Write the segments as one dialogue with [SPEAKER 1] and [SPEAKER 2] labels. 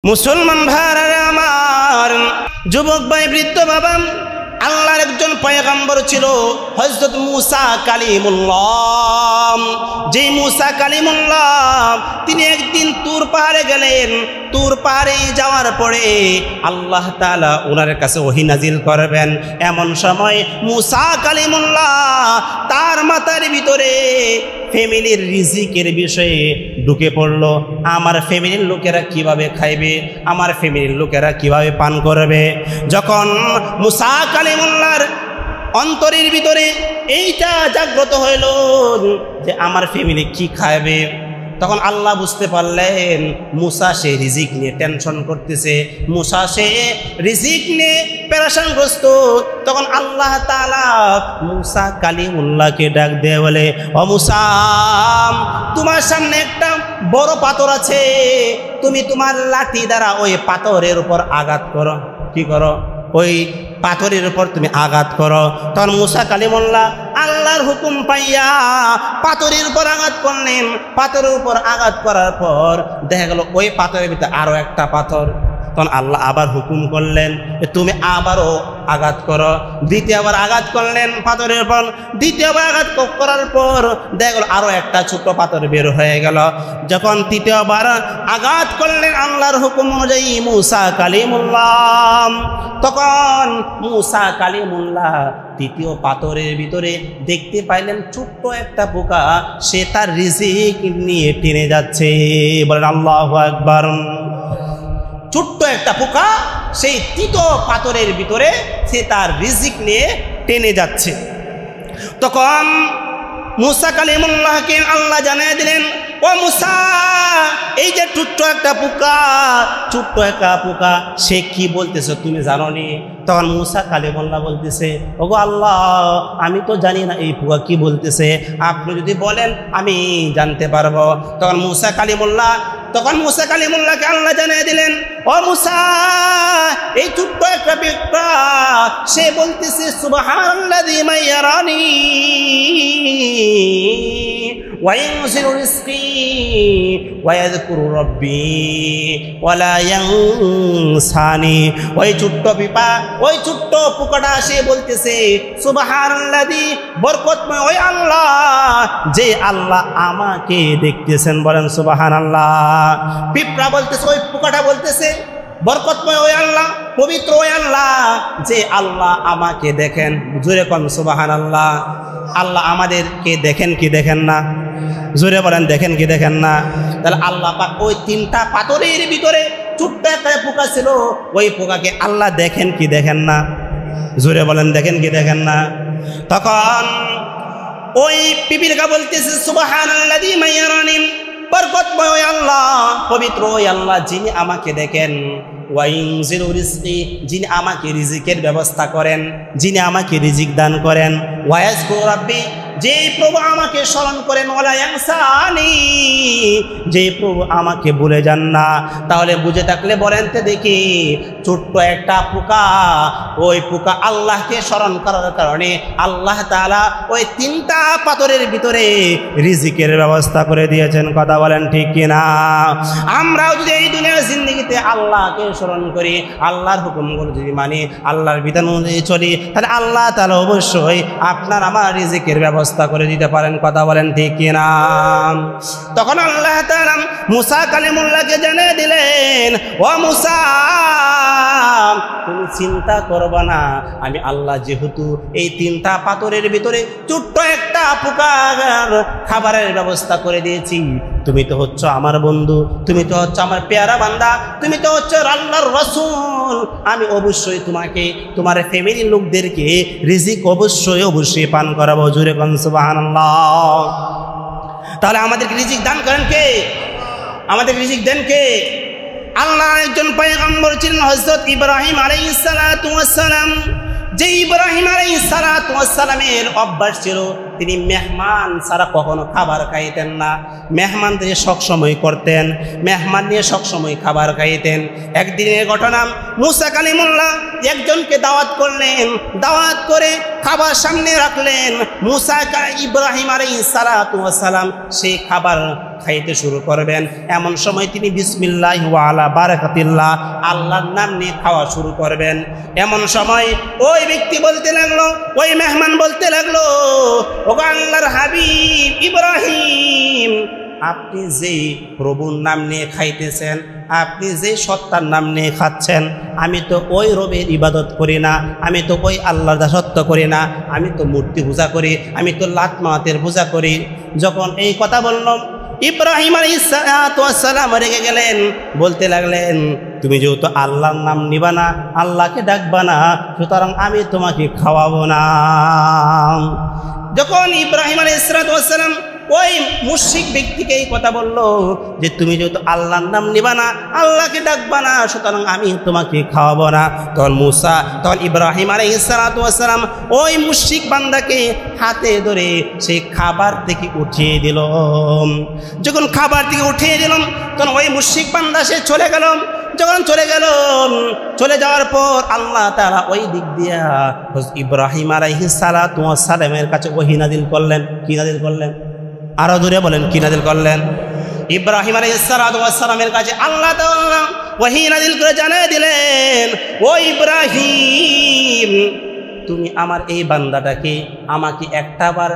[SPEAKER 1] মুসলমান ভাইরা আমার, যুবক ভাই, বৃদ্ধ বাবা, আল্লাহর একজন পয়গম্বর ছিল হযরত মুসা কালিমুল্লাহ। যে মুসা কালিমুল্লাহ তিনি একদিন তুর পাহাড়ে গেলেন। তুর পাহাড়ে যাওয়ার পরে আল্লাহ তাআলা ওনার কাছে ওহী নাজিল করবেন। এমন সময় মুসা কালিমুল্লাহ তার মাথার ভিতরে ফ্যামিলির রিজিকের বিষয়ে ঢুকে পড়ল। আমার ফ্যামিলির লোকেরা কিভাবে খাইবে, আমার ফ্যামিলির লোকেরা কিভাবে পান করবে। যখন মুসা কালিমুল্লাহর অন্তরের ভিতরে এইটা জাগ্রত হইল যে আমার ফ্যামিলি কি খাবে, তখন আল্লাহ বুঝতে পারলেন মুসা সে রিজিক নিয়ে টেনশন করতেছে, মুসা সে রিজিক নিয়ে পেরেশানগ্রস্ত। তখন আল্লাহ তাআলা মুসা কালিমুল্লাহকে ডাক দিয়ে বলে, ও মুসা, তোমার সামনে একটা বড় পাথর আছে, তুমি তোমার লাঠি দ্বারা ওই পাথরের উপর আঘাত করো। কি করো? ওই পাথরের উপর তুমি আঘাত করো। তখন মুসা কালিমুল্লাহ আল্লাহর হুকুম পাইয়া পাথরের উপর আঘাত করলেন। পাথরের উপর আঘাত করার পর দেখা গেল ওই পাথরের ভিতরে আরো একটা পাথর। তখন আল্লাহ আবার হুকুম করলেন তুমি আবারও আঘাত করো। দ্বিতীয়বার আঘাত করলেন পাথরের উপর। দ্বিতীয়বার আঘাত করার পর দেখা গেল আরো একটা ছোট পাথর বের হয়ে গেল। যখন তৃতীয়বার আঘাত করলেন আল্লাহর হুকুম অনুযায়ী মুসা কালিমুল্লাহ, তখন মুসা কালিমুল্লাহ তৃতীয় পাথরের ভিতরে দেখতে পাইলেন ছোট্ট একটা পোকা, সে তার রিজিক নিয়ে টেনে যাচ্ছে। বলেন আল্লাহু আকবার। ছোট্ট একটা পোকা সেই তৃতীয় পাথরের ভিতরে সে তার রিজিক নিয়ে টেনে যাচ্ছে। তখন মুসা কালিমুল্লাহকে আল্লাহ জানিয়ে দিলেন, ও মুসা, এই যে ছোট্ট একটা পোকা, ছোট্ট একটা পোকা সে কি বলতেছে তুমি জানো নি? তখন মুসা কালিমুল্লাহ বলতেছে, ওগো আল্লাহ, আমি তো জানি না এই পোকা কি বলতেছে, আপনি যদি বলেন আমি জানতে পারবো। তখন মুসা কালিমুল্লাহকে আল্লাহ জানিয়ে দিলেন, ও মুসা, এই ছোট্ট একটা পোকা সে বলতেছে সুবহানাল্লাযী মাইয়ারানি وينزل رزقي ويذكر ربي ولا ينساني। ওই ছোট্ট পোকাটা সে বলতেছে সুবহানাল্লাযী, বরকতময় ওই আল্লাহ, যে আল্লাহ আমাকে দেখতেছেন। বলেন সুবহানাল্লাহ। পিঁপড়া বলতেছে, ওই পোকাটা বলতেছে বরকতময় ওই আল্লাহ, পবিত্র ওই আল্লাহ, যে আল্লাহ আমাকে দেখেন। জোরে কোন সুবহানাল্লাহ। আল্লাহ আমাদেরকে দেখেন কি দেখেন না? জোরে বলেন দেখেন কি দেখেন না? তাহলে আল্লাহ পাক ওই তিনটা পাথরের ভিতরে ছোট্ট একটা পোকা ছিল, ওই পোকাকে আল্লাহ দেখেন কি দেখেন না? জোরে বলেন দেখেন কি দেখেন না? তখন ওই পিপিলিকা বলতেছে সুবহানাল্লাযী মাইয়ারানি, বরকতময় ওই আল্লাহ, পবিত্র ওই আল্লাহ, যিনি আমাকে দেখেন। ওয়াইনজিলু রিজকি, যিনি আমাকে রিজিকের ব্যবস্থা করেন, যিনি আমাকে রিজিক দান করেন। ওয়ায়াজকুরু রাব্বি, যে প্রভু আমাকে স্মরণ করেন। ওয়ালা ইয়ানসানি, যে প্রভু আমাকে ভুলে যান না। তাহলে বুঝে থাকলে বলেন তো দেখি, ছোট্ট একটা পোকা, ওই পোকা আল্লাহকে স্মরণ করার কারণে আল্লাহ তাআলা ওই তিনটা পাথরের ভিতরে রিজিকের ব্যবস্থা করে দিয়েছেন। কথা বলেন ঠিক কিনা? আমরাও যদি এই দুনিয়ার জিন্দেগিতে আল্লাহকে স্মরণ করি, আল্লাহর হুকুমগুলো যদি মানি, আল্লাহর বিধান অনুযায়ী চলি, তাহলে আল্লাহ তাআলা অবশ্যই আপনার আমার রিজিকের ব্যবস্থা করে দিতে পারেন। কথা বলেন ঠিক কিনা? তখন আল্লাহ তাআলা মুসা কালিমুল্লাহকে জানিয়ে দিলেন, ও মুসা, তুমি চিন্তা করবা না, আমি আল্লাহ যেহেতু এই তিনটা পাথরের ভিতরে ছোট্ট একটা পোকার খাবারের ব্যবস্থা করে দিয়েছি, তুমি তো হচ্ছ আমার বন্ধু, তুমি তো হচ্ছ আমার পেয়ারা বান্দা, তুমি তো হচ্ছ আল্লাহর রাসূল, আমি অবশ্যই তোমাকে তোমার ফ্যামিলির লোকদেরকে রিজিক অবশ্যই পান করাবো। জোরে কোন সুবহানাল্লাহ। তাহলে আমাদেরকে রিজিক দান করেন কে? আমাদেরকে রিজিক দেন কে? আল্লাহ একজন পয়গম্বর ছিলেন হযরত ইব্রাহিম আলাইহিস সালাতু ওয়াস সালাম। যে ইব্রাহিম আলাইহিস সালাতু ওয়াস সালামের অভ্যাস ছিল তিনি মেহমান ছাড়া কখনো খাবার খাইতেন না। মেহমান দিয়ে সবসময় করতেন, মেহমান নিয়ে সবসময় খাবার খাইতেন। একদিনের ঘটনা, মুসা কালিমুল্লাহ একজনকে দাওয়াত করলেন, দাওয়াত করে খাবার সামনে রাখলেন। মুসা ইব্রাহিম আলাইহিস সালাতু ওয়াস সালাম সেই খাবার খাইতে শুরু করবেন, এমন সময় তিনি বিসমিল্লাহি ওয়া আলা বারাকাতিল্লাহ আল্লাহর নাম নিয়ে খাওয়া শুরু করবেন। এমন সময় ওই ব্যক্তি বলতে লাগলো, ওই মেহমান বলতে লাগলো, ওগো আল্লাহর হাবিব ইব্রাহিম, আপনি যে প্রভুর নাম নিয়ে খাইতেছেন, আপনি যে সত্তার নাম নিয়ে খাচ্ছেন, আমি তো ওই রবের ইবাদত করি না, আমি তো ওই আল্লাহর দাসত্ব করি না, আমি তো মূর্তি পূজা করি, আমি তো লাত মাতের পূজা করি। যখন এই কথা বললাম, ইব্রাহিম আলাইহিস সালাম রেগে গেলেন, বলতে লাগলেন, তুমি যেহেতু আল্লাহর নাম নিবা না, আল্লাহকে ডাকবা না, সুতরাং আমি তোমাকে খাওয়াবো না। যখন ইব্রাহিম আলাইহিস সালাম ওই মুশরিক ব্যক্তিকে এই কথা বললো যে তুমি যেহেতু আল্লাহর নাম নিবা না, আল্লাহকে ডাকবা না, সুতরাং আমি তোমাকে খাওয়াবো না, তখন ইব্রাহিম আলাইহিস সালাম ওই মুশরিক বান্দাকে হাতে ধরে সেই খাবার থেকে উঠিয়ে দিল। যখন খাবার থেকে উঠিয়ে দিলাম, তখন ওই মুশরিক বান্দা সে চলে গেল। যখন চলে যাওয়ার পর আল্লাহ তাআলা ওই দিক দিয়া ইব্রাহিম আলাইহিস সালামের কাছে ওহী নাযিল করলেন। কি নাযিল করলেন? আরো দূরে বলেন, কি নাযিল করলেন? ইব্রাহিম আলাইহিস সালামের কাছে আল্লাহ তাআলা ওহী নাযিল করে জানিয়ে দিলেন, ও ইব্রাহিম, তুমি আমার এই বান্দাটাকে আমাকে একটাবার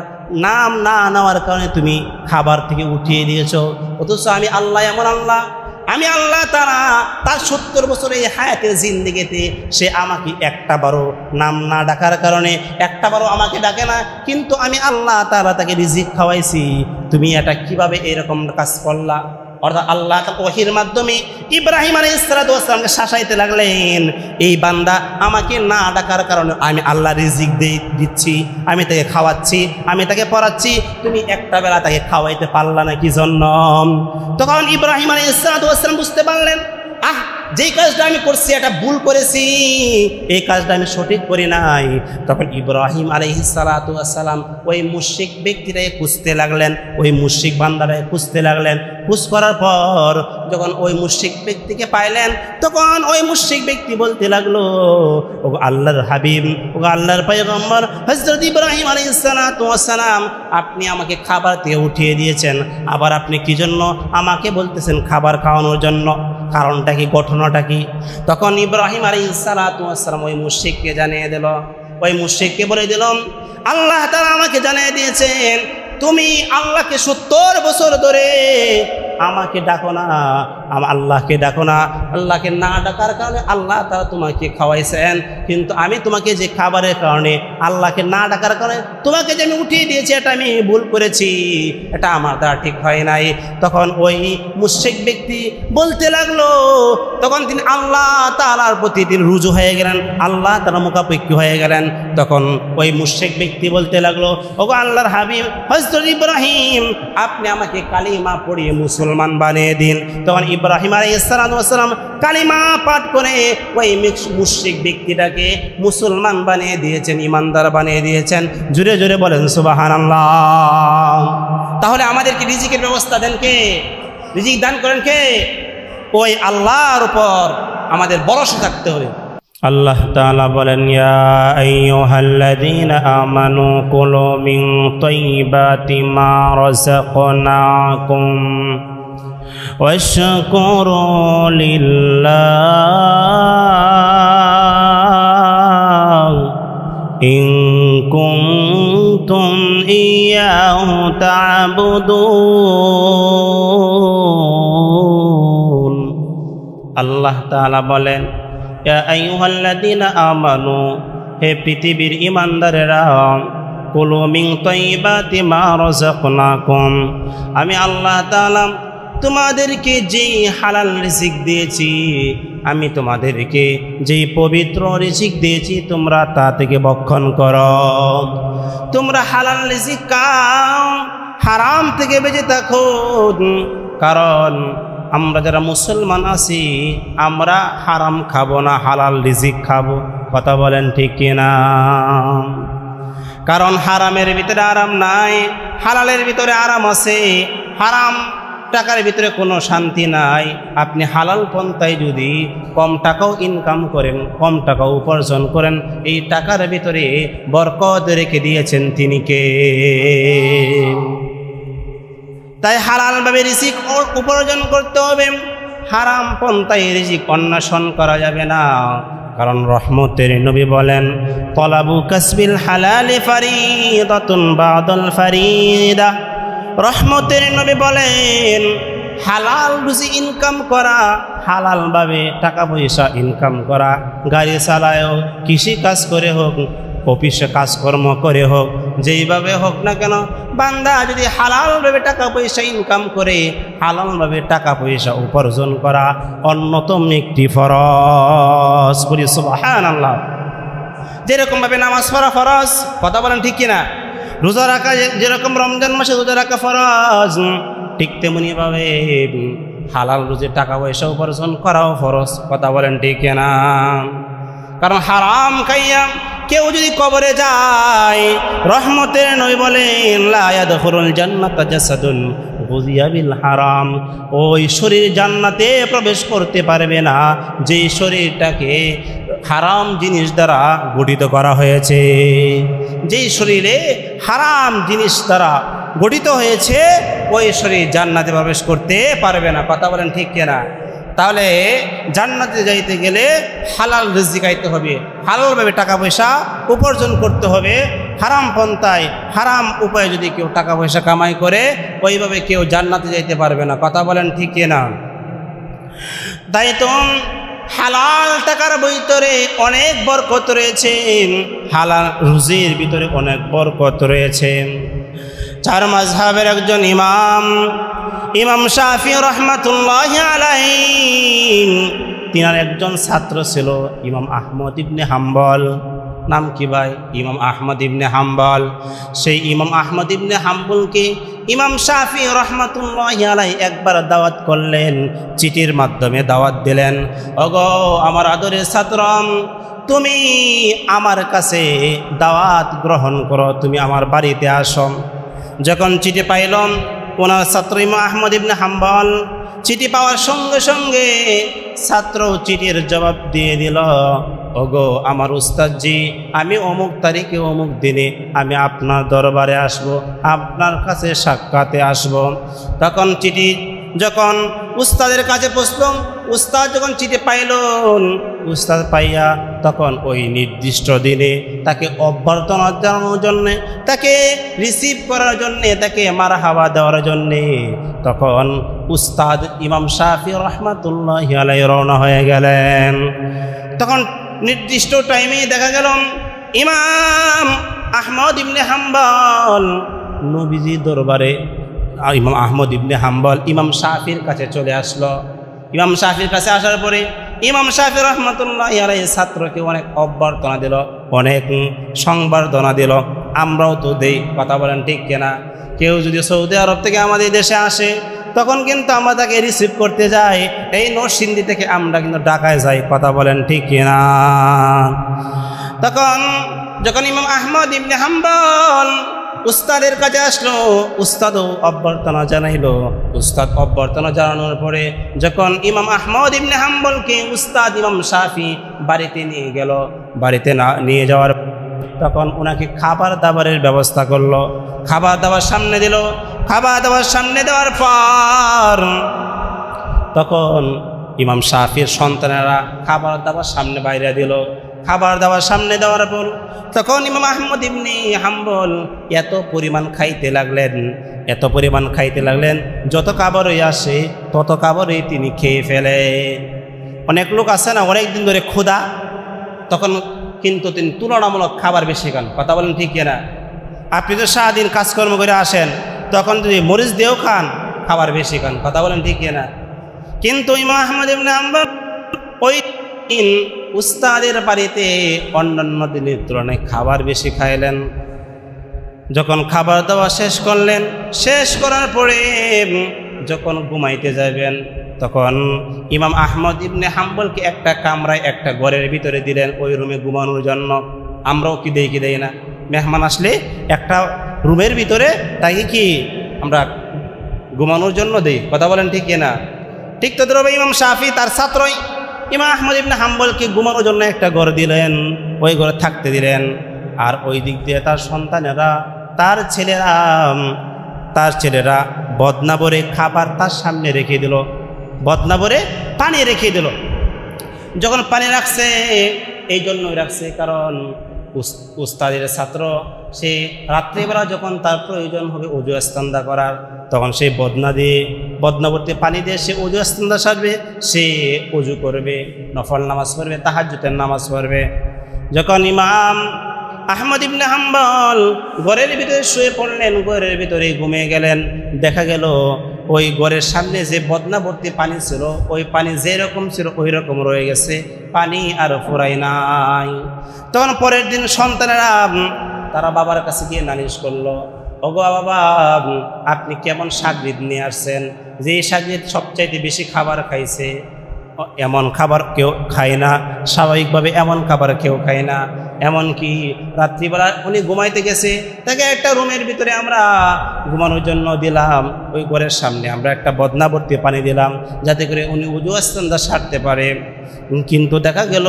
[SPEAKER 1] নাম না নেওয়ার কারণে তুমি খাবার থেকে উঠিয়ে দিয়েছো, অথচ আমি আল্লাহ এমন আল্লাহ, আমি আল্লাহ তাআলা তার 70 বছরের এই হায়াতের জিন্দেগিতে সে আমাকে একটাবারও নাম না ডাকার কারণে একটাবারও আমাকে ডাকে না, কিন্তু আমি আল্লাহ তাআলা তাকে রিজিক খাওয়াইছি, তুমি এটা কিভাবে এরকম কাজ করলা? অর্থাৎ আল্লাহ ওহীর মাধ্যমে ইব্রাহিম আলাইহিস সালামকে শাসাইতে লাগলেন, এই বান্দা আমাকে না ডাকার কারণে আমি আল্লাহ রিজিক দিচ্ছি, আমি তাকে খাওয়াচ্ছি, আমি তাকে পড়াচ্ছি, তুমি একটা বেলা তাকে খাওয়াইতে পারলা না কি জন্য? তখন ইব্রাহিম আলাইহিস সালাম বুঝতে পারলেন, যেই কাজটা আমি করছি এটা ভুল করেছি, এই কাজটা আমি সঠিক করি নাই। তখন ইব্রাহিম আলাইহিস সালাম ওই মুশরিক ব্যক্তিটাকে খুঁজতে লাগলেন, ওই মুশরিক বান্দাটাকে খুঁজতে লাগলেন। খুঁজ করার পর যখন ওই মুশরিক ব্যক্তিকে পাইলেন, তখন ওই মুশরিক ব্যক্তি বলতে লাগলো, ও আল্লাহর হাবিব, ও আল্লাহর পয়গম্বর হযরত ইব্রাহিম আলাইহিস সালাম, আপনি আমাকে খাবার দিয়ে উঠিয়ে দিয়েছেন, আবার আপনি কি জন্য আমাকে বলতেছেন খাবার খাওয়ানোর জন্য? কারণটা কি, ঘটনাটা কি? তখন ইব্রাহিম আলাইহিস সালাম ওই মুশরিককে জানিয়ে দিল, ওই মুশরিককে বলে দিলাম, আল্লাহ তাআলা আমাকে জানিয়ে দিয়েছেন তুমি আল্লাহকে 70 বছর ধরে আমাকে ডাকো না, আল্লাহকে ডাকো না, আল্লাহকে না ডাকার কারণে আল্লাহ তাআলা তোমাকে খাওয়াইছেন, কিন্তু আমি তোমাকে যে খাবারের কারণে আল্লাহকে না ডাকার কারণে তোমাকে যে আমি উঠিয়ে দিয়েছি, এটা আমি ভুল করেছি, এটা আমার দ্বারা ঠিক হয় নাই। তখন ওই মুশরিক ব্যক্তি বলতে লাগলো, তখন তিনি আল্লাহ তাআলার প্রতি তিনি রুজু হয়ে গেলেন, আল্লাহ তাআলা মুখাপেক্ষী হয়ে গেলেন। তখন ওই মুশরিক ব্যক্তি বলতে লাগলো, ওগো আল্লাহর হাবিব হযরত ইব্রাহিম, আপনি আমাকে কালিমা পড়িয়ে মুসলমান বানিয়ে দিন। তখন ইব্রাহিম আলাইহিস সালাম কালিমা পাঠ করে ওই মুশরিক ব্যক্তিটাকে মুসলমান বানিয়ে দিয়েছেন, ইমানদার বানিয়ে দিয়েছেন। জোরে জোরে বলেন সুবহানাল্লাহ। তাহলে আমাদেরকে রিজিকের ব্যবস্থা দেন কে? রিজিক দান করেন কে? ওই আল্লাহর উপর আমাদের ভরসা থাকতে হবে। আল্লাহ তাআলা বলেন, ইয়া আইয়ুহাল্লাযীনা আমানু কুলু মিন তাইয়্যিবাতি মা রাযাকনাকুম ওয়াশকুরু লিল্লাহ ইন কুনতুম ইয়্যাহু তা'বুদুন। আল্লাহ তাআলা বলেন, ইয়া আইয়ুহাল্লাযীনা আমানু, হে পৃথিবীর ঈমানদারেরা, কুলু মিন তাইয়্যিবাতি মা রাযাকনাকুম, আমি আল্লাহ তাআলা তোমাদেরকে যেই হালাল রিজিক দিয়েছি, আমি তোমাদেরকে যেই পবিত্র রিজিক দিয়েছি, তোমরা তা থেকে ভক্ষণ করো। তোমরা হালাল রিজিক খাও, হারাম থেকে বেঁচে থাকো। কারণ আমরা যারা মুসলমান আছি, আমরা হারাম খাবো না, হালাল রিজিক খাবো। কথা বলেন ঠিক কিনা? কারণ হারামের ভিতরে আরাম নাই, হালালের ভিতরে আরাম আছে। হারাম টাকার ভিতরে কোনো শান্তি নাই। আপনি হালাল পন্থায় যদি কম টাকাও ইনকাম করেন, কম টাকাও উপার্জন করেন, এই টাকার ভিতরে বরকত রেখে দিয়েছেন তিনি কে? তাই হালালভাবে রিজিক উপার্জন করতে হবে, হারাম পন্থায় রিজিক অন্বেষণ করা যাবে না। কারণ রহমতের নবী বলেন, তলাবু কাসবিল হালালি ফারিদাতুন বাদাল ফারিদা। রহমতের নবী বলেন, হালাল রুজি ইনকাম করা, হালালভাবে টাকা পয়সা ইনকাম করা, গাড়ি চালায় হোক, কৃষি কাজ করে হোক, অফিসে কাজকর্ম করে হোক, যেইভাবে হোক না কেন, বান্দা যদি হালালভাবে টাকা পয়সা ইনকাম করে, হালালভাবে টাকা পয়সা উপার্জন করা অন্যতম একটি ফরজ। বলি সুবহানাল্লাহ। যেরকমভাবে নামাজ পড়া ফরজ, কথা বলেন ঠিক কিনা? রোজা রাখা, যেরকম রমজান মাসে রোজা রাখা ফরজ, ঠিক তেমনিভাবে হালাল রুজি টাকা পয়সা উপার্জন করাও ফরজ, কথা বলেন ঠিক কিনা? কারণ হারাম খাইয়া কেউ যদি কবরে যায়, রহমতের নবী বলেন, লা ইয়াদখুলুল জান্নাতা জাসাদুন গুযিয়া বিল হারাম। ওই শরীর জান্নাতে প্রবেশ করতে পারবে না যেই শরীরটাকে হারাম জিনিস দ্বারা গঠিত করা হয়েছে। যেই শরীরে হারাম জিনিস দ্বারা গঠিত হয়েছে, ওই শরীর জান্নাতে প্রবেশ করতে পারবে না, কথা বলেন ঠিক কিনা? তাহলে জান্নাতে যাইতে গেলে হালাল রিজিক খাইতে হবে, হালালভাবে টাকা পয়সা উপার্জন করতে হবে। হারাম পন্থায়, হারাম উপায়ে যদি কেউ টাকা পয়সা কামাই করে, ওইভাবে কেউ জান্নাতে যাইতে পারবে না, কথা বলেন ঠিক কিনা? তাই তো হালাল টাকার ভিতরে অনেক বরকত রয়েছে, হালাল রুজির ভিতরে অনেক বরকত রয়েছে। চার মাযহাবের একজন ইমাম শাফি রাহমাতুল্লাহি আলাইহি, তিনার একজন ছাত্র ছিল ইমাম আহমদ ইবনে হাম্বল। নাম কি ভাই? ইমাম আহমদ ইবনে হাম্বল। সেই ইমাম আহমদ ইবনে হাম্বলকে ইমাম শাফি রাহমাতুল্লাহি আলাইহি একবার দাওয়াত করলেন, চিঠির মাধ্যমে দাওয়াত দিলেন, ওগো আমার আদরের ছাত্র, তুমি আমার কাছে দাওয়াত গ্রহণ করো, তুমি আমার বাড়িতে আসো। যখন চিঠি পাইলাম, ওনার ছাত্র ইমাম আহমদ ইবনে হাম্বল চিঠি পাওয়ার সঙ্গে সঙ্গে ছাত্র চিঠির জবাব দিয়ে দিল, ওগো আমার উস্তাদজি, আমি অমুক তারিখে অমুক দিনে আমি আপনার দরবারে আসব, আপনার কাছে সাক্ষাতে আসব। তখন চিঠি যখন উস্তাদের কাছে পৌঁছলাম, উস্তাদ যখন চিঠি পাইলেন, উস্তাদ পাইয়া তখন ওই নির্দিষ্ট দিনে তাকে অভ্যর্থনা জানানোর জন্যে, তাকে রিসিভ করার জন্যে, তাকে মারহাবা দেওয়ার জন্যে তখন উস্তাদ ইমাম শাফি রাহমাতুল্লাহি আলাইহি রওনা হয়ে গেলেন। তখন নির্দিষ্ট টাইমে দেখা গেল ইমাম আহমদ ইবনে হাম্বল নবীজি দরবারে, ইমাম আহমদ ইবনে হাম্বল ইমাম শাফির কাছে চলে আসলো। ইমাম শাফির কাছে আসার পরে ইমাম শাফি রাহমাতুল্লাহি আলাইহি ছাত্রকে অনেক অভ্যর্থনা দিল, অনেক সংবর্ধনা দিল। আমরাও তো দেই, কথা বলেন ঠিক কিনা? কেউ যদি সৌদি আরব থেকে আমাদের দেশে আসে, তখন কিন্তু আমরা তাকে রিসিভ করতে যাই, এই নরসিংদী থেকে আমরা কিন্তু ঢাকায় যাই, কথা বলেন ঠিক কিনা? তখন যখন ইমাম আহমদ ইবনে হাম্বল উস্তাদের কাছে আসলো, উস্তাদও অভ্যর্থনা জানাইলো। উস্তাদ অভ্যর্থনা জানানোর পরে যখন ইমাম আহমদ ইবনে হাম্বলকে উস্তাদ ইমাম শাফি বাড়িতে নিয়ে গেল, বাড়িতে নিয়ে যাওয়ার তখন ওনাকে খাবার দাবারের ব্যবস্থা করলো, খাবার দাবার সামনে দিল। খাবার দাবার সামনে দেওয়ার পর তখন ইমাম শাফির সন্তানেরা খাবার দাবার সামনে বাইরে দিল। খাবার দাবার সামনে দেওয়ার পর তখন ইমাম আহমদ ইবনে হাম্বল এত পরিমাণ খাইতে লাগলেন, এত পরিমাণ খাইতে লাগলেন, যত খাবারই আসে তত খাবারই তিনি খেয়ে ফেলে। অনেক লোক আছে না, অনেক দিন ধরে ক্ষুধা, তখন কিন্তু তিনি তুলনামূলক খাবার বেশি খান, কথা বলেন ঠিক কিনা? আপনি তো সারাদিন কাজকর্ম করে আসেন, তখন যদি মরিচ দিয়েও খান, খাবার বেশি খান, কথা বলেন ঠিক কিনা? কিন্তু ইমাম আহমদ ইবনে হাম্বল ওই দিন উস্তাদের বাড়িতে অন্যান্য দিনের তুলনায় খাবার বেশি খাইলেন। যখন খাবার দাওয়া শেষ করলেন, শেষ করার পরে যখন ঘুমাইতে যাবেন, তখন ইমাম আহমদ ইবনে হাম্বলকে একটা কামরায়, একটা ঘরের ভিতরে দিলেন ওই রুমে ঘুমানোর জন্য। আমরাও কি দেই না, মেহমান আসলে একটা রুমের ভিতরে তাকে কি আমরা ঘুমানোর জন্য দেই, কথা বলেন ঠিক কিনা? ঠিক তদ্রুপ ইমাম শাফি তার ছাত্রই ইমাম আহমদ ইবনে হাম্বলকে ঘুমানোর জন্য একটা ঘর দিলেন, ওই ঘরে থাকতে দিলেন। আর ওই দিক দিয়ে তার সন্তানেরা, তার ছেলেরা বদনা ভরে খাবার তার সামনে রেখে দিল, বদনা ভরে পানি রেখে দিল। যখন পানি রাখছে এই জন্যই রাখছে কারণ উস্তাদের ছাত্র সে রাত্রিবেলা যখন তার প্রয়োজন হবে ওযু ইস্তেঞ্জা করার, তখন সেই বদনাবর্তী পানি দিয়ে সে ওযু ইস্তেঞ্জা সারবে, সে ওযু করবে, নফল নামাজ পড়বে, তাহাজ্জুদের নামাজ পড়বে। যখন ইমাম আহমদ ইবনে হাম্বল ঘরের ভিতরে শুয়ে পড়লেন, ঘরের ভিতরে ঘুমিয়ে গেলেন, দেখা গেল ওই ঘরের সামনে যে বদনাবর্তী পানি ছিল ওই পানি যেরকম ছিল ওই রকম রয়ে গেছে, পানি আর ফুরাই নাই। তখন পরের দিন সন্তানেরা তারা বাবার কাছে গিয়ে নালিশ করলো, ওগো বাবা আপনি কেমন শাগরিদ নিয়ে আসছেন, যে শাগরিদ সবচাইতে বেশি খাবার খাইছে, এমন খাবার কেউ খায় না, স্বাভাবিকভাবে এমন খাবার কেউ খায় না। এমনকি রাত্রিবেলা উনি ঘুমাইতে গেছে, তাকে একটা রুমের ভিতরে আমরা ঘুমানোর জন্য দিলাম, ওই ঘরের সামনে আমরা একটা বদনাবর্তী পানি দিলাম যাতে করে উনি ওযু ইস্তেঞ্জা সারতে পারে। কিন্তু দেখা গেল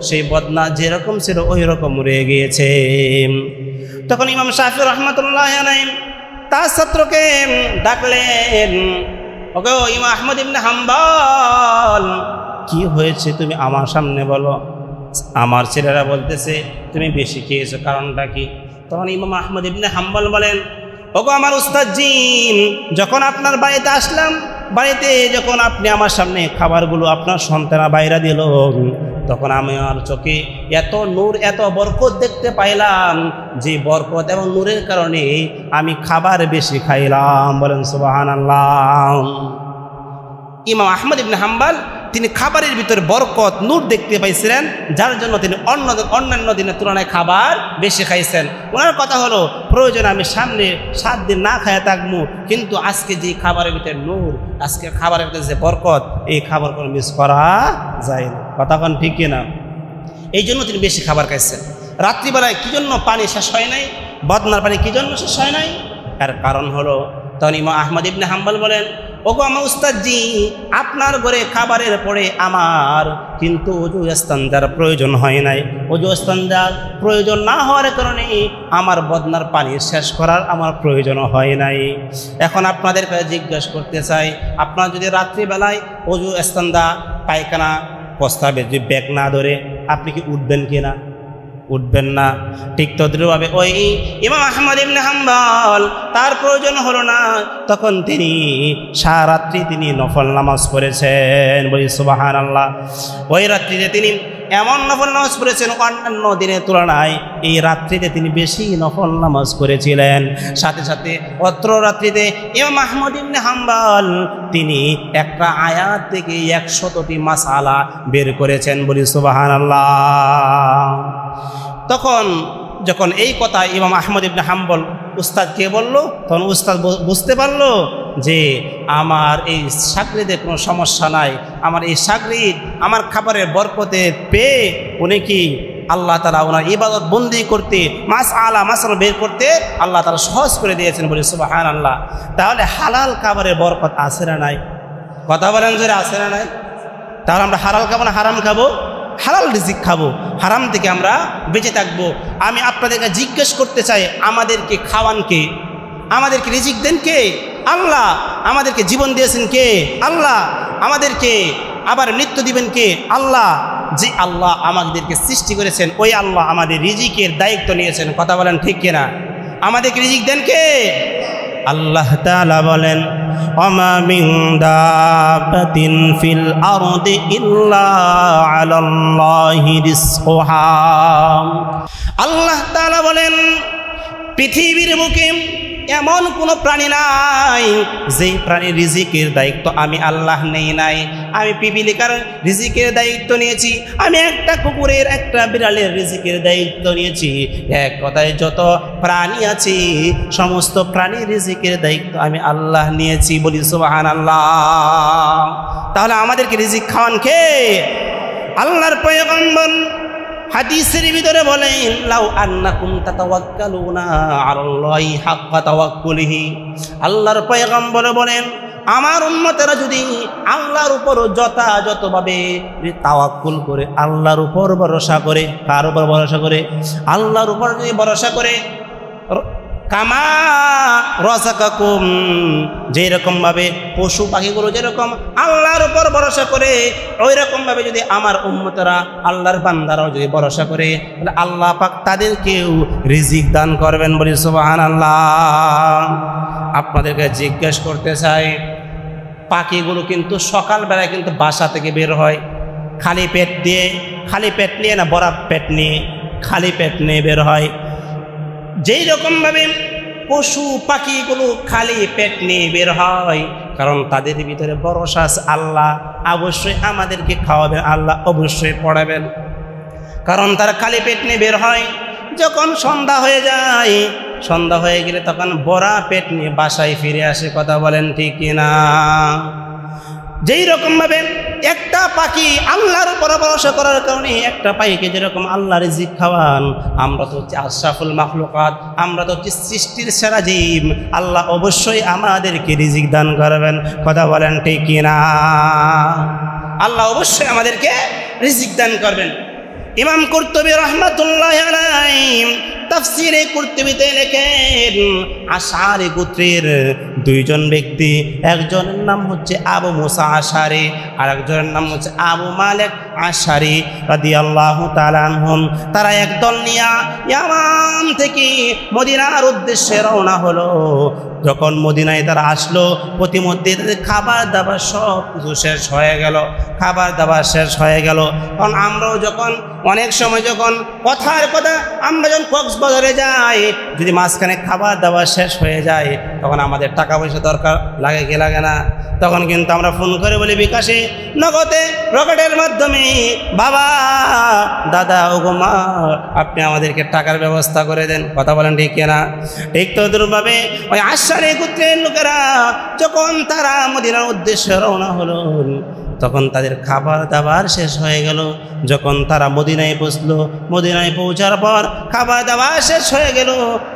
[SPEAKER 1] সেই বদনা যেরকম ছিল ওই রকম রয়ে গিয়েছে। তখন ইমাম শাফি রাহমাতুল্লাহি আলাইহি তার ছাত্রকে ডাকলেন, ওকে ইমাম আহমদ ইবনে হাম্বল কি হয়েছে তুমি আমার সামনে বলো। আমার ছেলেরা বলতেছে তুমি বেশি খেয়েছো, কারণটা কি? তখন ইমাম আহমদ ইবনে হাম্বল বলেন, ওগো আমার উস্তাদজি, যখন আপনার বাড়িতে আসলাম, বাড়িতে যখন আপনি আমার সামনে খাবারগুলো আপনার সন্তানরা বাইরা দিল, তখন আমি আমার চোখে এত নূর এত বরকত দেখতে পাইলাম, যে বরকত এবং নূরের কারণে আমি খাবার বেশি খাইলাম। বলেন সুবহানাল্লাহ। ইমাম আহমদ ইবনে হাম্বল তিনি খাবারের ভিতরে বরকত নূর দেখতে পাইছিলেন, যার জন্য তিনি অন্যান্য দিনের তুলনায় খাবার বেশি খাইছেন। ওনার কথা হলো প্রয়োজন আমি সামনে 7 দিন না খাইয়া থাকবো, কিন্তু আজকে যে খাবারের ভিতরে নূর, আজকে খাবারের ভিতরে যে বরকত, এই খাবার কোনো মিস করা যায় না। কথা কোন ঠিক কিনা? এই জন্য তিনি বেশি খাবার খাইছেন। রাত্রিবেলায় কি জন্য পানি শেষ হয় নাই, বদনার পানি কি জন্য শেষ হয় নাই? এর কারণ হলো, তখন ইমাম আহমদ ইবনে হাম্বল বলেন, ওগো আমার উস্তাদজি, আপনার ঘরে খাবারের পরে আমার কিন্তু ওযু ইস্তেঞ্জার প্রয়োজন হয় নাই। ওযু ইস্তেঞ্জার প্রয়োজন না হওয়ার কারণে আমার বদনার পানি শেষ করার আমার প্রয়োজন হয় নাই। এখন আপনাদের কাছে জিজ্ঞাসা করতে চাই, আপনারা যদি রাত্রিবেলায় ওযু ইস্তেঞ্জা পায়খানা প্রস্তাবে যদি ব্যাগ না ধরে, আপনি কি উঠবেন কিনা? উঠবেন না। ঠিক তদ্রুপভাবে ওই ইমাম আহমদ ইবনে হাম্বল তার প্রয়োজন হলো না, তখন তিনি সারাত্রি তিনি নফল নামাজ পড়েছেন। বলি সুবহানাল্লাহ। ওই রাত্রিতে তিনি এমন নফল নামাজ পড়েছেন, অন্যান্য দিনের তুলনায় এই রাত্রিতে তিনি বেশি নফল নামাজ পড়েছিলেন। সাথে সাথে অত্র রাত্রিতে ইমাম আহমদ ইবনে হাম্বল তিনি একটা আয়াত থেকে 100টি মাসআলা বের করেছেন। বলি সুবহানাল্লাহ। তখন যখন এই কথা ইমাম আহমদ ইবনে হাম্বল উস্তাদকে বলল, তখন উস্তাদ বুঝতে পারল যে আমার এই শাগরিদের কোনো সমস্যা নাই, আমার এই শাগরিদ আমার খাবারের বরকতে পেয়ে উনি কি আল্লাহ তাআলা ওনার ইবাদত বন্দি করতে মাসআলা বের করতে আল্লাহ তাআলা সহজ করে দিয়েছেন। বলি সুবহানাল্লাহ। তাহলে হালাল খাবারের বরকত আছে না নাই? কথা বলেন যে আছে না নাই? তাহলে আমরা হালাল খাবো না হারাম খাবো? হালাল রিজিক খাবো, হারাম থেকে আমরা বেঁচে থাকবো। আমি আপনাদেরকে জিজ্ঞেস করতে চাই, আমাদেরকে খাওয়ান কে? আমাদেরকে রিজিক দেন কে? আল্লাহ। আমাদেরকে জীবন দিয়েছেন কে? আল্লাহ। আমাদেরকে আবার মৃত্যু দিবেন কে? আল্লাহ। যে আল্লাহ আমাদেরকে সৃষ্টি করেছেন, ওই আল্লাহ আমাদের রিজিকের দায়িত্ব নিয়েছেন। কথা বলেন ঠিক কিনা? আমাদেরকে রিজিক দেন কে? আল্লাহ তাআলা বলেন, ওমা মিন দাব্বাতিন ফিল আরদি ইল্লা আলাল্লাহি রিজকুহা। আল্লাহ তাআলা বলেন, পৃথিবীর বুকে এমন কোনো প্রাণী নাই যেই প্রাণীর রিজিকের দায়িত্ব আমি আল্লাহ নেই নাই। আমি পিপিলিকার রিজিকের দায়িত্ব নিয়েছি, আমি একটা কুকুরের একটা বিড়ালের রিজিকের দায়িত্ব নিয়েছি। এক কথায় যত প্রাণী আছে সমস্ত প্রাণীর রিজিকের দায়িত্ব আমি আল্লাহ নিয়েছি। বলি সুবহানাল্লাহ। তাহলে আমাদেরকে রিজিক খাওয়ান কে? আল্লাহর পয়গম্বর হাদিসের ভিতরে বলেন, লাউ আন্নাকুম তাতাওয়াক্কালুনা আলাল্লাহি হাক্কা তাওয়াক্কুলিহি। আল্লাহর পয়গম্বর বলেন, আমার উম্মতেরা যদি আল্লাহর উপর যথাযথভাবে তাওয়াক্কুল করে, আল্লাহর উপর ভরসা করে, কার উপর ভরসা করে? আল্লাহর উপর যদি ভরসা করে, কামা রাযাকাকুম, যেরকম ভাবে পশু পাখিগুলো যেরকম আল্লাহর উপর ভরসা করে, ওই রকম ভাবে যদি আমার উম্মতরা আল্লাহর বান্দারাও যদি ভরসা করে, তাহলে আল্লাহ পাক তাদেরকেও রিজিক দান করবেন। বলি সুবহানাল্লাহ। আপনাদেরকে জিজ্ঞেস করতে চাই, পাখিগুলো কিন্তু সকালবেলায় কিন্তু বাসা থেকে বের হয় খালি পেট নিয়ে না, ভরা পেট নিয়ে, খালি পেট নিয়ে বের হয়। যেই রকমভাবে পশু পাখিগুলো খালি পেট নিয়ে বের হয়, কারণ তাদের ভিতরে ভরসা আছে আল্লাহ অবশ্যই আমাদেরকে খাওয়াবেন, আল্লাহ অবশ্যই পড়াবেন। কারণ তারা খালি পেট নিয়ে বের হয়। যখন সন্ধ্যা হয়ে যায়, সন্ধ্যা হয়ে গেলে তখন ভরা পেট নিয়ে বাসায় ফিরে আসে। কথা বলেন ঠিক কিনা? যেই রকমভাবে একটা পাখি আল্লাহর উপর ভরসা করার কারণে একটা পাখিকে যেরকম আল্লাহ রিজিক খাওয়ান, আমরা তো হচ্ছে আশরাফুল মাখলুকাত, আমরা তো হচ্ছে সৃষ্টির সেরা জীব, আল্লাহ অবশ্যই আমাদেরকে রিজিক দান করবেন। কথা বলেন ঠিক কিনা? আল্লাহ অবশ্যই আমাদেরকে রিজিক দান করবেন। ইমাম কুরতুবী রাহমাতুল্লাহি আলাইহি তাফসীরে কুরতুবীতে লেখেন, আশআরী গোত্রের দুইজন ব্যক্তি, একজনের নাম হচ্ছে আবু মুসা আশআরী আর একজনের নাম হচ্ছে আবু মালিক আশআরী রাদিয়াল্লাহু তাআলা আনহুম। তারা একদল নিয়ে ইয়ামান থেকে মদিনার উদ্দেশ্যে রওনা হলো। যখন মদিনায় তারা আসলো, প্রতিমধ্যে তাদের খাবার দাবার সব কিছু শেষ হয়ে গেল, খাবার দাবার শেষ হয়ে গেল। কারণ আমরাও যখন অনেক সময় যখন কথার কথা আমরা যখন কক্সবাজারে যাই, যদি মাঝখানে খাবার দাবার শেষ হয়ে যায়, তখন আমাদের টাকা পয়সা দরকার লাগে কি লাগে না? তখন কিন্তু আমরা ফোন করে বলি বিকাশে, নগদে, রকেটের মাধ্যমে, বাবা, দাদা, ওগো মা, আপনি আমাদেরকে টাকার ব্যবস্থা করে দেন। কথা বলেন ঠিক কিনা? ঠিক তদ্রুপভাবে ওই আশআরী গোত্রের লোকেরা যখন তারা মদিনার উদ্দেশ্যে রওনা হলো, তখন তাদের খাবার দাবার শেষ হয়ে গেল। যখন তারা মদিনায় পৌঁছলো, মদিনায় পৌঁছার পর খাবার দাবার শেষ হয়ে গেল।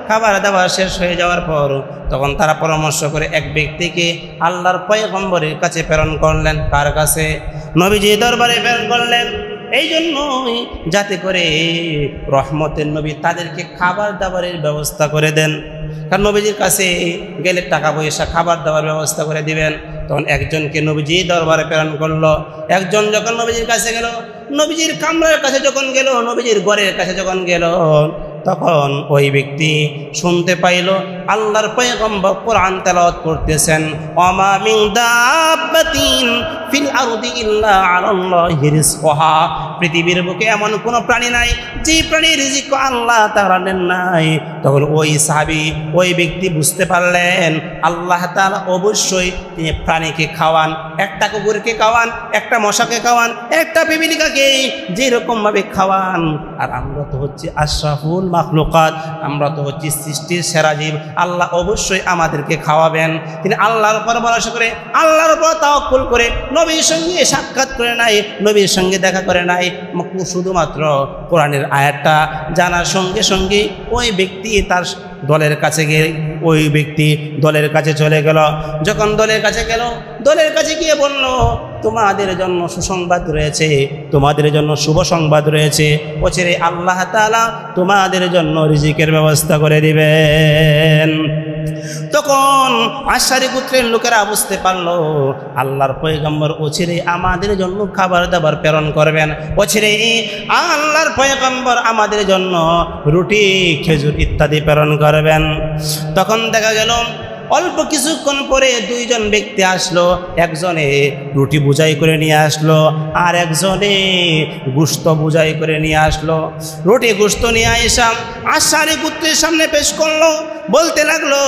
[SPEAKER 1] খাবার দাবার শেষ হয়ে যাওয়ার পর তখন তারা পরামর্শ করে এক ব্যক্তিকে আল্লাহর পয়গম্বরের কাছে প্রেরণ করলেন। কার কাছে? নবীজির দরবারে প্রেরণ করলেন। এই জন্যই যাতে করে রহমতের নবী তাদেরকে খাবার দাবারের ব্যবস্থা করে দেন। কারণ নবীজির কাছে গেলে টাকা পয়সা খাবার দাবার ব্যবস্থা করে দিবেন। তখন একজনকে নবীজি দরবারে প্রেরণ করলো। একজন যখন নবীজির কাছে গেল, নবীজির কামরার কাছে যখন গেল, নবীজির ঘরের কাছে যখন গেল, তখন ওই ব্যক্তি শুনতে পাইল আল্লাহর পয়গম্বর কোরআন তেলাওয়াত করতেছেন, ওয়ামা মিন দাব্বাতিন ফিল আরদি ইল্লা আলাল্লাহি রিজকুহা। পৃথিবীর বুকে এমন কোনো প্রাণী নাই যে প্রাণীর রিজিক আল্লাহ তাআলা নেন নাই। তখন ওই সাহাবী, ওই ব্যক্তি বুঝতে পারলেন আল্লাহ তাআলা অবশ্যই তিনি প্রাণীকে খাওয়ান, একটা কুকুরকে খাওয়ান, একটা মশাকে খাওয়ান, একটা পিপিলিকাকে যেরকমভাবে খাওয়ান। আর আমরা তো হচ্ছে আশরাফুল মাখলুকাত, আমরা তো হচ্ছে সৃষ্টির সেরা জীব, আল্লাহ অবশ্যই আমাদেরকে খাওয়াবেন। তিনি আল্লাহর উপর ভরসা করে, আল্লাহর উপর তাওয়াক্কুল করে, নবীর সঙ্গে সাক্ষাৎ করে নাই, নবীর সঙ্গে দেখা করে নাই, শুধুমাত্র কোরআনের আয়াতটা জানার সঙ্গে সঙ্গে ওই ব্যক্তি তার দলের কাছে গিয়ে, ওই ব্যক্তি দলের কাছে চলে গেল। যখন দলের কাছে গেল, দলের কাছে গিয়ে বলল, তোমাদের জন্য সুসংবাদ রয়েছে, তোমাদের জন্য শুভ সংবাদ রয়েছে, ওছেরে আল্লাহ তাআলা তোমাদের জন্য রিজিকের ব্যবস্থা করে দিবেন। তখন আশআরী গোত্রের লোকেরা বুঝতে পারলো আল্লাহর পয়গম্বর ওছেরে আমাদের জন্য খাবার দাবার প্রেরণ করবেন, ওছেরে আল্লাহর পয়গম্বর আমাদের জন্য রুটি, খেজুর ইত্যাদি প্রেরণ করবেন। তখন দেখা গেল অল্প কিছুক্ষণ পরে দুইজন ব্যক্তি আসলো। একজনে রুটি বোঝাই করে নিয়ে আসলো, আর একজনে গোশত বোঝাই করে নিয়ে আসলো। রুটি গোশত নিয়ে এসে আশআরী গোত্রের সামনে পেশ করলো। বলতে লাগলো,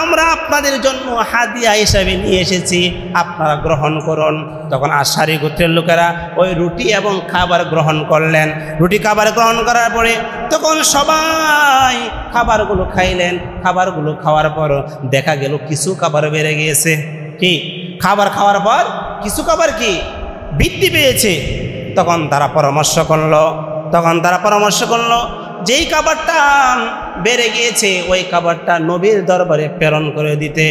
[SPEAKER 1] আমরা আপনাদের জন্য হাদিয়া হিসাবে নিয়ে এসেছি, আপনারা গ্রহণ করুন। তখন আশআরী গোত্রের লোকেরা ওই রুটি এবং খাবার গ্রহণ করলেন। রুটি খাবার গ্রহণ করার পরে তখন সবাই খাবারগুলো খাইলেন। খাবারগুলো খাওয়ার পর দেখা গেল কিছু খাবার বেড়ে গিয়েছে। কি? খাবার খাওয়ার পর কিছু খাবার কি বৃদ্ধি পেয়েছে। তখন তারা পরামর্শ করলো, যেই খাবারটা বেড়ে গিয়েছে ওই খাবারটা নবীর দরবারে প্রেরণ করে দিতে।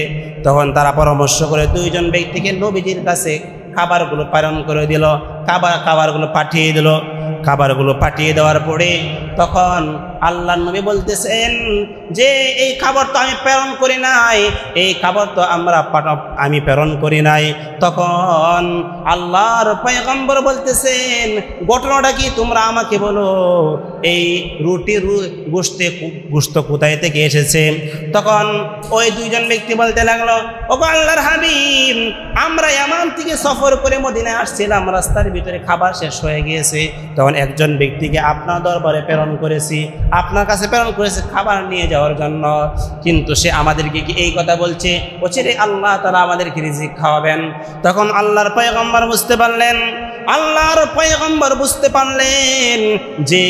[SPEAKER 1] তখন তারা পরামর্শ করে দুইজন ব্যক্তিকে নবীজির কাছে খাবারগুলো প্রেরণ করে দিল। খাবারগুলো পাঠিয়ে দিল। খাবারগুলো পাঠিয়ে দেওয়ার পরে তখন আল্লাহর নবী বলতেছেন যে এই খবর তো আমি প্রেরণ করি নাই, এই খবর তো আমি প্রেরণ করি নাই। তখন আল্লাহর পয়গম্বর বলতেছেন ঘটনাটা কি তোমরা আমাকে বলো, এই রুটির গোশত কোথায় থেকে এসেছে? তখন ওই দুইজন ব্যক্তি বলতে লাগলো, ওগো আল্লাহর হাবিব, আমরা ইয়ামান থেকে সফর করে মদিনায় আসছিলাম, রাস্তার ভিতরে খাবার শেষ হয়ে গিয়েছে। তখন একজন ব্যক্তিকে আপনার দরবারে প্রেরণ করেছি, আপনার কাছে প্রেরণ করেছি খাবার নিয়ে যাওয়ার জন্য, কিন্তু সে আমাদেরকে কি এই কথা বলছে, বলছে রে আল্লাহ তাআলা আমাদেরকে রিজিক খাওয়াবেন। তখন আল্লাহর পয়গম্বর বুঝতে পারলেন, যে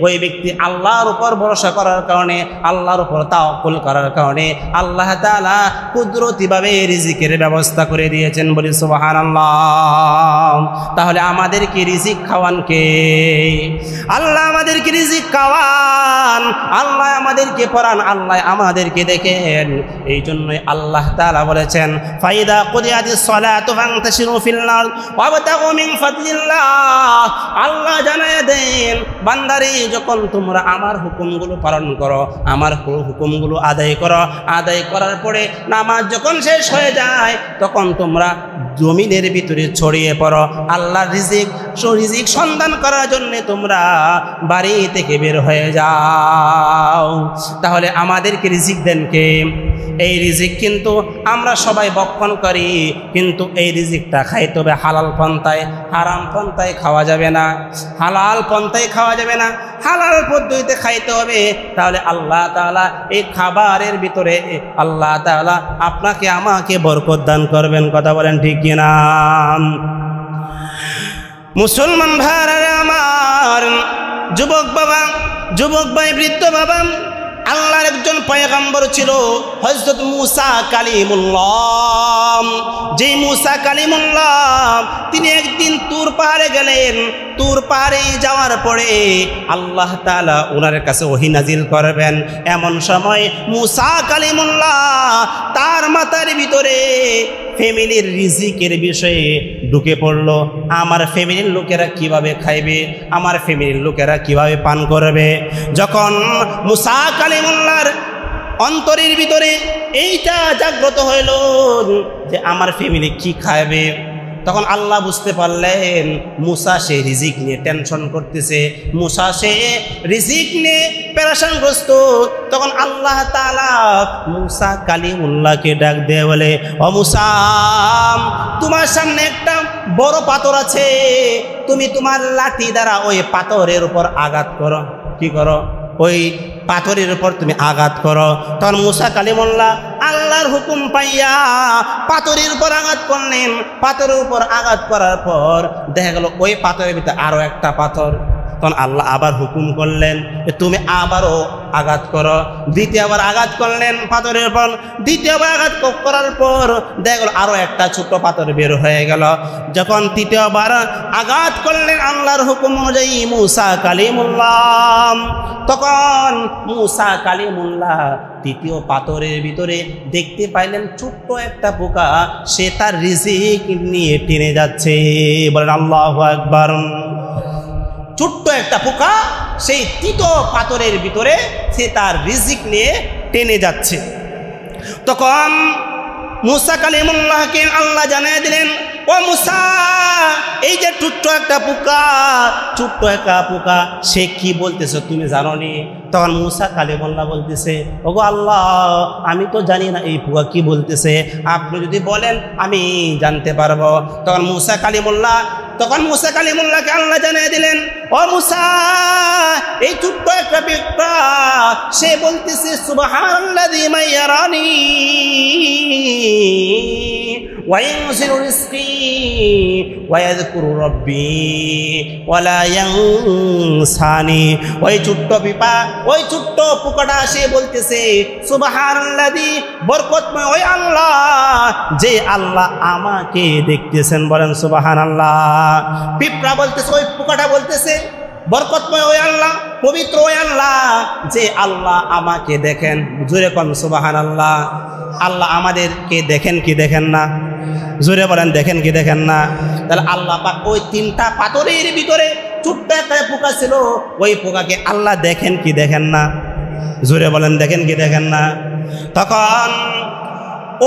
[SPEAKER 1] ওই ব্যক্তি আল্লাহর উপর ভরসা করার কারণে, আল্লাহর উপর তাওয়াক্কুল করার কারণে আল্লাহ তাআলা কুদরতিভাবে রিজিকের ব্যবস্থা করে দিয়েছেন। বলি সুবহানাল্লাহ। তাহলে আমাদেরকে রিজিক খাওয়ান কে? আল্লাহ আমাদেরকে রিজিক খাওয়ান, আল্লাহ আমাদেরকে পড়ান, আল্লাহ আমাদেরকে দেখেন। এই জন্যই আল্লাহ তাআলা বলেছেন, ফাইদা কুদিয়াতিস সালাতু ফান্তাশিরু ফিল আরদ ওয়াবতাগু মিন ফাদলিল্লাহ। আল্লাহ জানায় দেন, বান্দারে যখন তোমরা আমার হুকুমগুলো পালন করো, আমার হুকুমগুলো আদায় করো, আদায় করার পরে নামাজ যখন শেষ হয়ে যায়, তখন তোমরা জমিনের ভিতরে ছড়িয়ে পড়ো, আল্লাহর রিজিক সন্ধান করার জন্য তোমরা বাড়ি থেকে বের হয়ে যাও। তাহলে আমাদেরকে রিজিক দেন কে? এই রিজিক কিন্তু আমরা সবাই বক্ষণ করি, কিন্তু এই রিজিকটা খাইতে হবে হালাল পন্থায়, হারাম পন্থায় খাওয়া যাবে না। হালাল পন্থায় খাওয়া যাবে না, হালাল পদ্ধতিতে খাইতে হবে। তাহলে আল্লাহ তাআলা এই খাবারের ভিতরে আল্লাহ তাআলা আপনাকে আমাকে বরকত দান করবেন। কথা বলেন ঠিক কিনা? মুসলমান ভাইরা আমার, যুবক ভাই, বৃদ্ধ বাবা, আল্লাহর একজন পয়গম্বর ছিল হযরত মূসা কালিমুল্লাহ। যে মূসা কালিমুল্লাহ তিনি একদিন তুর পাহাড়ে গেলেন। তুর পাহাড়ে যাওয়ার পরে আল্লাহ তাআলা ওনার কাছে ওহী নাজিল করবেন। এমন সময় মূসা কালিমুল্লাহ তার মাথার ভিতরে ফ্যামিলির রিজিকের বিষয়ে ঢুকে পড়ল। আমার ফ্যামিলির লোকেরা কিভাবে খাইবে, আমার ফ্যামিলির লোকেরা কিভাবে পান করবে। যখন মূসা কালিমুল্লাহর অন্তরের ভিতরে এইটা জাগ্রত হইল যে আমার ফ্যামিলি কি খাবে, তখন আল্লাহ বুঝতে পারলেন মূসা সে রিজিক নিয়ে টেনশন করতেছে, মূসা সে রিজিক নিয়ে পেরেশানগ্রস্ত। তখন আল্লাহ তাআলা মূসা কালিমুল্লাহকে ডাক দিয়ে বলে, ও মূসা, তোমার সামনে একটা বড় পাথর আছে, তুমি তোমার লাঠি দ্বারা ওই পাথরের উপর আঘাত করো। কি করো? ওই পাথরের উপর তুমি আঘাত করো। তখন মূসা কালিমুল্লাহ আল্লাহর হুকুম পাইয়া পাথরের উপর আঘাত করলেন। পাথরের উপর আঘাত করার পর দেখা গেল ওই পাথরের ভিতরে আরো একটা পাথর। তখন আল্লাহ আবার হুকুম করলেন তুমি আবারও আঘাত করো। দ্বিতীয়বার আঘাত করলেন পাথরের উপর। দ্বিতীয়বার আঘাত করার পর দেখা গেল আরো একটা ছোট্ট পাথর বের হয়ে গেল। যখন তৃতীয়বার আঘাত করলেন আল্লাহর হুকুম অনুযায়ী মূসা কালিমুল্লাহ, তখন মূসা কালিমুল্লাহ তৃতীয় পাথরের ভিতরে দেখতে পাইলেন ছোট্ট একটা পোকা, সে তার রিজিক নিয়ে টেনে যাচ্ছে। বলেন আল্লাহু আকবার। ছোট্ট একটা পোকা সেই তৃতীয় পাথরের ভিতরে সে তার রিজিক নিয়ে টেনে যাচ্ছে। তখন মূসা কালিমুল্লাহকে আল্লাহ জানিয়ে দিলেন, ও মূসা, এই যে ছোট্ট একটা পোকা সে কি বলতেছে তুমি জানো নি? তখন মূসা কালিমুল্লাহ বলতেছে, ওগো আল্লাহ, আমি তো জানি না এই পোকা কি বলতেছে, আপনি যদি বলেন আমি জানতে পারবো। তখন মূসা কালিমুল্লাহকে আল্লাহ জানিয়ে দিলেন, ও মূসা, এই ছোট্ট একটা পোকা সে বলতেছে সুবহানাল্লাযী মাইয়ারানি وينزل رزقي ويذكر ربي ولا ينساني। ওই ছোট্ট পোকাটা সে বলতেছে সুবহানাল্লাযী, বরকতময় ওই আল্লাহ, যে আল্লাহ আমাকে দেখতেছেন। বলেন সুবহানাল্লাহ। পিঁপড়া বলতেছে, ওই পোকাটা বলতেছে বরকতময় ওই আল্লাহ, পবিত্র ওই আল্লাহ, যে আল্লাহ আমাকে দেখেন। জোরে কোন সুবহানাল্লাহ। আল্লাহ আমাদেরকে দেখেন কি দেখেন না? জোরে বলেন দেখেন কি দেখেন না? তাহলে আল্লাহ পাক ওই তিনটা পাথরের ভিতরে ছোট্ট একটা পোকা ছিল, ওই পোকাকে আল্লাহ দেখেন কি দেখেন না? জোরে বলেন, দেখেন কি দেখেন না? তখন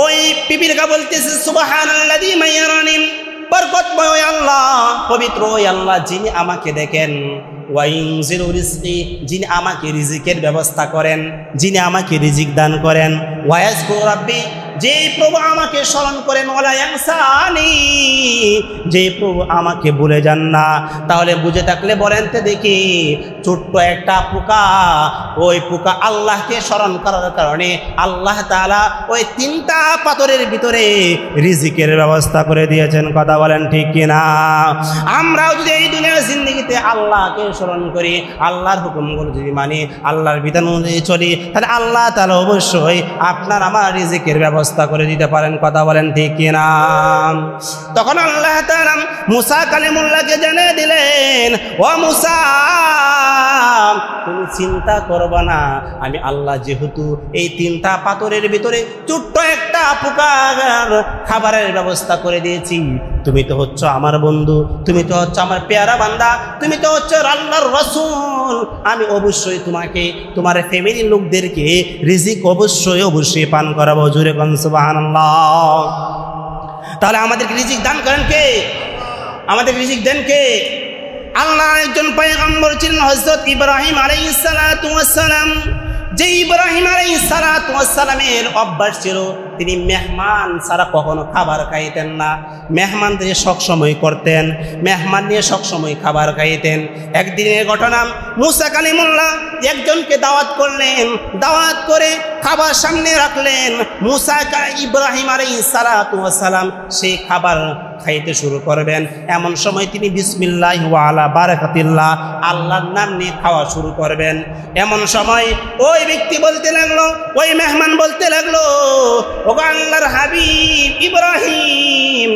[SPEAKER 1] ওই পিপিলিকা বলতেছে সুবহানাল্লাযী মাইয়ারানি, বরকতময় ওই আল্লাহ, পবিত্র ওই আল্লাহ যিনি আমাকে দেখেন, ওয়াইনজিলু রিজকি, যিনি আমাকে রিজিকের ব্যবস্থা করেন, যিনি আমাকে রিজিক দান করেন, ওয়ায়াজকুরু রাব্বি, যে প্রভু আমাকে স্মরণ করেন, ওয়ালা ইয়ানসানি, যে প্রভু আমাকে ভুলে যান না। তাহলে বুঝে থাকলে বলেন তো দেখি, ছোট্ট একটা পোকা, ওই পোকা আল্লাহকে স্মরণ করার কারণে আল্লাহ তাআলা ওই 3টা পাথরের ভিতরে রিজিকের ব্যবস্থা করে দিয়েছেন। কথা বলেন ঠিক কিনা? আমরাও যদি এই দুনিয়ার জিন্দেগিতে আল্লাহকে স্মরণ করি, আল্লাহর হুকুমগুলো যদি মানি, আল্লাহর বিধান অনুযায়ী চলি, তাহলে আল্লাহ তাআলা অবশ্যই আপনার আমার রিজিকের ব্যবস্থা করে দিতে পারেন। কথা বলেন ঠিক কিনা? তখন আল্লাহ তাআলা মুসা কালিমুল্লাহকে জানিয়ে দিলেন, ও মুসা, তুমি চিন্তা করবা না, আমি আল্লাহ যেহেতু এই 3টা পাথরের ভিতরে ছোট্ট একটা পোকার খাবারের ব্যবস্থা করে দিয়েছি, তুমি তো হচ্ছ আমার বন্ধু, তুমি তো হচ্ছে আমার পেয়ারা বান্দা, তুমি তো হচ্ছে আল্লাহর রাসূল, আমি অবশ্যই তোমাকে তোমার ফ্যামিলির লোকদেরকে রিজিক অবশ্যই পান করাবো। জোরে কোন সুবহানাল্লাহ। তাহলে আমাদেরকে রিজিক দান করেন কে? আমাদেরকে রিজিক দেন কে? আল্লাহ একজন পয়গম্বর ছিলেন হযরত ইব্রাহিম আলাইহিস সালাতু ওয়াস সালাম। যে ইব্রাহিম আলাইহিস সালাতু ওয়াস সালামের অভ্যাস ছিল, তিনি মেহমান ছাড়া কখনো খাবার খাইতেন না, মেহমান দিয়ে সবসময় করতেন, মেহমান নিয়ে সবসময় খাবার খাইতেন। একদিনের ঘটনা, মুসা কালিমুল্লাহ একজনকে দাওয়াত করলেন, দাওয়াত করে খাবার সামনে রাখলেন। মুসা ইব্রাহিম আলাইহিস সালাতু ওয়াস সালাম সেই খাবার খাইতে শুরু করবেন, এমন সময় তিনি বিসমিল্লাহি ওয়া আলা বারাকাতিল্লাহ, আল্লাহর নাম নিয়ে খাওয়া শুরু করবেন। এমন সময় ওই ব্যক্তি বলতে লাগলো, ওই মেহমান বলতে লাগলো, ও আল্লাহর হাবিব ইব্রাহিম,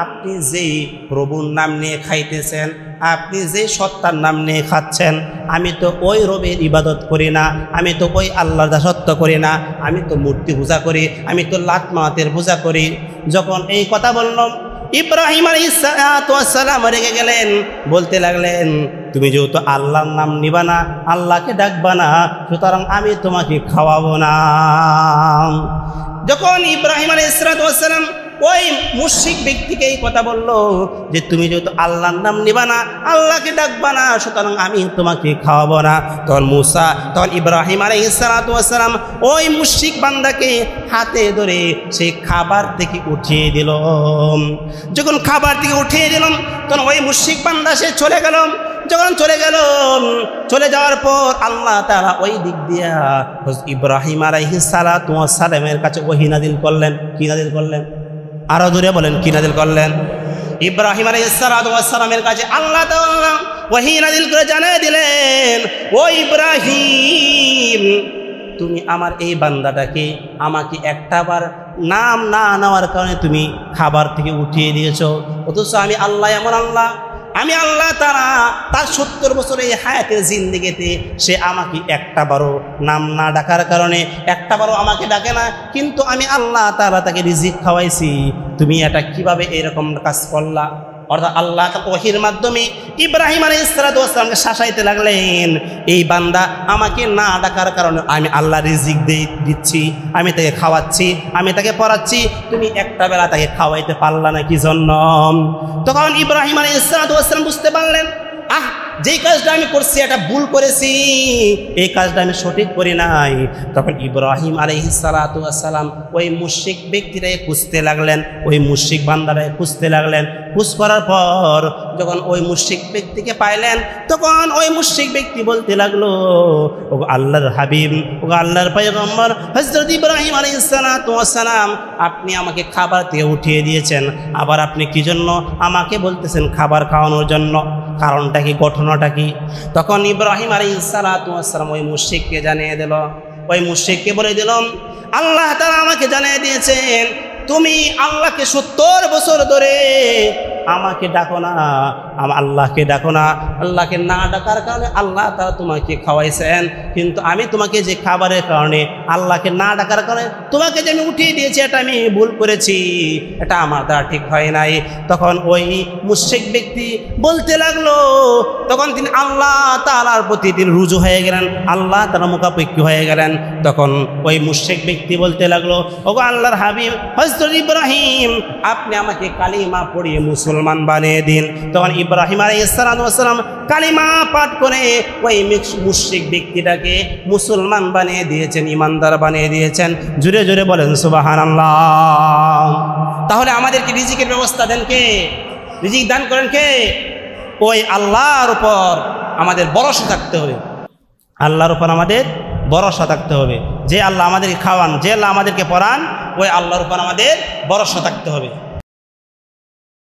[SPEAKER 1] আপনি যে প্রভুর নাম নিয়ে খাইতেছেন, আপনি যে সত্তার নাম নিয়ে খাচ্ছেন, আমি তো ওই রবের ইবাদত করি না, আমি তো ওই আল্লাহর দাসত্ব করি না, আমি তো মূর্তি পূজা করি, আমি তো লাত মাতের পূজা করি। যখন এই কথা বললাম, ইব্রাহিম আলাইহিস সালাম রেগে গেলেন, বলতে লাগলেন, তুমি যেহেতু আল্লাহর নাম নিবা না, আল্লাহকে ডাকবা না, সুতরাং আমি তোমাকে খাওয়াবো না। যখন ইব্রাহিম আলাইহিস সালাম ওই মুশরিক ব্যক্তিকে এই কথা বললো যে তুমি যেহেতু আল্লাহর নাম নিবা না, আল্লাহকে ডাকবা না, সুতরাং আমি তোমাকে খাওয়াবো না, তখন ইব্রাহিম আলাইহিস সালাম ওই মুশরিক বান্দাকে হাতে ধরে সেই খাবার থেকে উঠিয়ে দিল। যখন খাবার থেকে উঠিয়ে দিলাম, তখন ওই মুশরিক বান্দা সে চলে গেল। যখন চলে যাওয়ার পর আল্লাহ তাআলা ওই দিক দিয়া ইব্রাহিম আলাইহিস সালামের কাছে ওহী নাযিল করলেন। কি নাযিল করলেন? আরো জোরে বলেন, কি নাযিল করলেন? ইব্রাহিম আলাইহিস সালামের কাছে আল্লাহ তাআলা ওহী নাযিল করে জানিয়ে দিলেন, ও ইব্রাহিম, তুমি আমার এই বান্দাটাকে আমাকে একটাবার নাম না নেওয়ার কারণে তুমি খাবার থেকে উঠিয়ে দিয়েছো, অথচ আমি আল্লাহ এমন আল্লাহ, আমি আল্লাহ তাআলা তার 70 বছরের এই হায়াতের জিন্দেগিতে সে আমাকে একটাবারও নাম না ডাকার কারণে একটাবারও আমাকে ডাকে না, কিন্তু আমি আল্লাহ তাআলা তাকে রিজিক খাওয়াইছি, তুমি এটা কিভাবে এরকম কাজ করলা? অর্থাৎ আল্লাহ ওহীর মাধ্যমে ইব্রাহিম আলাইহিস সালামকে শাসাইতে লাগলেন, এই বান্দা আমাকে না ডাকার কারণে আমি আল্লাহ রিজিক দিচ্ছি, আমি তাকে খাওয়াচ্ছি, আমি তাকে পড়াচ্ছি, তুমি একটা বেলা তাকে খাওয়াইতে পারলা না কি জন্য? তখন ইব্রাহিম আলাইহিস সালাম বুঝতে পারলেন, যেই কাজটা আমি করছি এটা ভুল করেছি, এই কাজটা আমি সঠিক করি নাই। তখন ইব্রাহিম আলাইহিস সালাম ওই মুশরিক ব্যক্তিটাকে খুঁজতে লাগলেন, ওই মুশরিক বান্দাটাকে খুঁজতে লাগলেন। খুঁজ করার পর যখন ওই মুশরিক ব্যক্তিকে পাইলেন, তখন ওই মুশরিক ব্যক্তি বলতে লাগলো, ও আল্লাহর হাবিব, ও আল্লাহর পয়গম্বর হযরত ইব্রাহিম আলাইহিস সালাম, আপনি আমাকে খাবার থেকে উঠিয়ে দিয়েছেন, আবার আপনি কি জন্য আমাকে বলতেছেন খাবার খাওয়ানোর জন্য? কারণটা কি, ঘটনাটা কি? তখন ইব্রাহিম আলাইহিস সালাম ওই মুশরিককে জানিয়ে দিল, ওই মুশরিককে বলে দিলাম, আল্লাহ তাআলা আমাকে জানিয়ে দিয়েছেন তুমি আল্লাহকে 70 বছর ধরে আমাকে ডাকো না, আল্লাহকে ডাকো না। আল্লাহকে না ডাকার কারণে আল্লাহ তাআলা তোমাকে খাওয়াইছেন, কিন্তু আমি তোমাকে যে খাবারের কারণে আল্লাহকে না ডাকার কারণে তোমাকে যে আমি উঠিয়ে দিয়েছি, এটা আমি ভুল করেছি, এটা আমার দ্বারা ঠিক হয় নাই। তখন ওই মুশরিক ব্যক্তি বলতে লাগলো, তখন তিনি আল্লাহ তাআলার প্রতি তিনি রুজু হয়ে গেলেন, আল্লাহ তাআলা মুখাপেক্ষী হয়ে গেলেন। তখন ওই মুশরিক ব্যক্তি বলতে লাগলো, ওগো আল্লাহর হাবিব হযরত ইব্রাহিম, আপনি আমাকে কালিমা পড়িয়ে মুসলমান বানিয়ে দিন। তখন ইব্রাহিম আলাইহিস সালাম কালিমা পাঠ করে ওই মুশরিক ব্যক্তিটাকে মুসলমান বানিয়ে দিয়েছেন, ইমানদার বানিয়ে দিয়েছেন। জোরে জোরে বলেন সুবহানাল্লাহ। তাহলে আমাদেরকে রিজিকের ব্যবস্থা দেন কে? রিজিক দান করেন কে? ওই আল্লাহর উপর আমাদের ভরসা থাকতে হবে, আল্লাহর উপর আমাদের ভরসা থাকতে হবে। যে আল্লাহ আমাদেরকে খাওয়ান, যে আল্লাহ আমাদেরকে পড়ান, ওই আল্লাহর উপর আমাদের ভরসা থাকতে হবে।